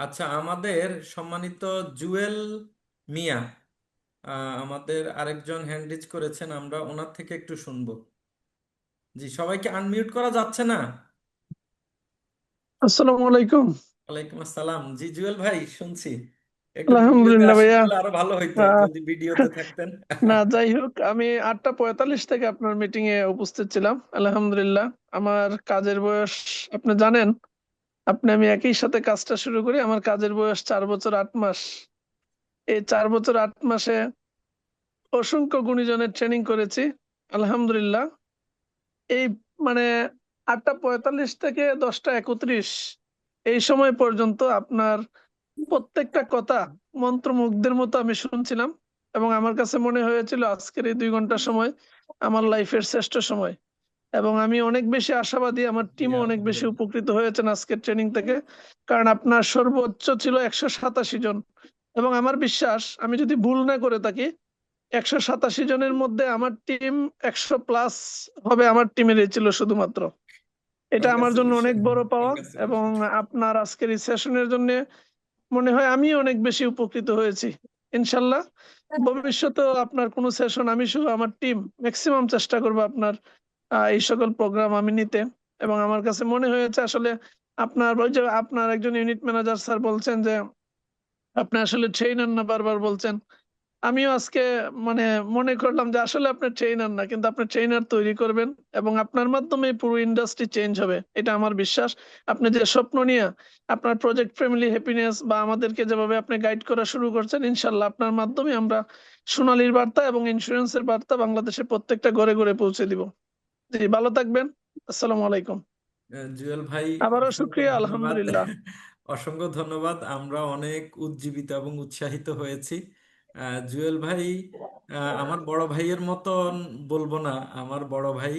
আচ্ছা, আমাদের সম্মানিত জুয়েল মিয়া আমাদের আরেকজন হ্যান্ড রিচ করেছেন, আমরা ওনার থেকে একটু শুনবো। জি, সবাইকে আনমিউট করা যাচ্ছে না। আসসালামু আলাইকুম। ওয়ালাইকুম আসসালাম। জি জুয়েল ভাই, শুনছি। একটু ভিডিওতে আলহামদুলিল্লাহ আসতে ভাইয়া। পারলে আরো ভালো হইতো আহ, যদি ভিডিওতে থাকতেন। না, যাই হোক, আমি 8টা 45 থেকে আপনার মিটিং এ উপস্থিত ছিলাম। আলহামদুলিল্লাহ। আমার কাজের বয়স আপনি জানেন। আমি একই সাথে কাজটা শুরু করি। আমার কাজের বয়স 4 বছর 8 মাস। এই 4 বছর 8 মাসে অসংখ্য গুণীজনের ট্রেনিং করেছি। আলহামদুলিল্লাহ। এই মানে 8টা 45 থেকে 10টা 31 এই সময় পর্যন্ত আপনার প্রত্যেকটা কথা মন্ত্রমুগ্ধের মতো আমি শুনছিলাম। এবং আমার কাছে মনে হয়েছিল আজকের এই 2 ঘন্টা সময় আমার লাইফের শ্রেষ্ঠ সময়। এবং আমি অনেক বেশি আশাবাদী, আমার জি টিমও অনেক বেশি আলহামদুলিল্লাহ। উপকৃত হয়েছেন আজকের ট্রেনিং থেকে। কারণ আপনার সর্বোচ্চ ছিল 187 জন। এবং আমার বিশ্বাস, আমি যদি ভুল না করে থাকি, 187 জনের মধ্যে আমার টিম 100+ হবে। আমার টিমের ছিল শুধুমাত্র। এটা আমার জন্য কংগ্রাচুলেশন। অনেক বড় পাওয়া। এবং কংগ্রাচুলেশন। আপনার আজকের এই সেশনের জন্য মনে হয় আমি অনেক বেশি উপকৃত হয়েছি। ইনশাল্লাহ ভবিষ্যতেও আপনার কোনো সেশন, আমি শুধু আমার টিম ম্যাক্সিমাম চেষ্টা করব আপনার এই সকল প্রোগ্রাম আমি নিতে। এবং আমার কাছে মনে হয়েছে আসলে আপনার ওই যে আপনার একজন ইউনিট ম্যানেজার স্যার বলছেন যে আপনি আসলে ট্রেনার না, বারবার বলছেন। আমিও আজকে মানে মনে করলাম যে আসলে আপনি ট্রেনার না, কিন্তু আপনি ট্রেনার তৈরি করবেন। এবং আপনার মাধ্যমে পুরো ইন্ডাস্ট্রি চেঞ্জ হবে, এটা আমার বিশ্বাস। আপনি যে স্বপ্ন নিয়ে আপনার প্রজেক্ট ফ্যামিলি হ্যাপিনেস বা আমাদেরকে যেভাবে আপনি গাইড করা শুরু করছেন, ইনশাল্লাহ আপনার মাধ্যমে আমরা সোনালীর বার্তা এবং ইন্স্যুরেন্সের বার্তা বাংলাদেশের প্রত্যেকটা ঘরে ঘরে পৌঁছে দিব। জি, ভালো থাকবেন। আসসালামু আলাইকুম। জুয়েল ভাই, আবারও অসংখ্য শুক্রিয়া, ধন্যবাদ। আলহামদুলিল্লাহ। অসংখ্য ধন্যবাদ, আমরা অনেক উজ্জীবিত এবং উৎসাহিত হয়েছি। জুয়েল ভাই আমার বড় ভাইয়ের মতন বলবো না, আমার বড় ভাই।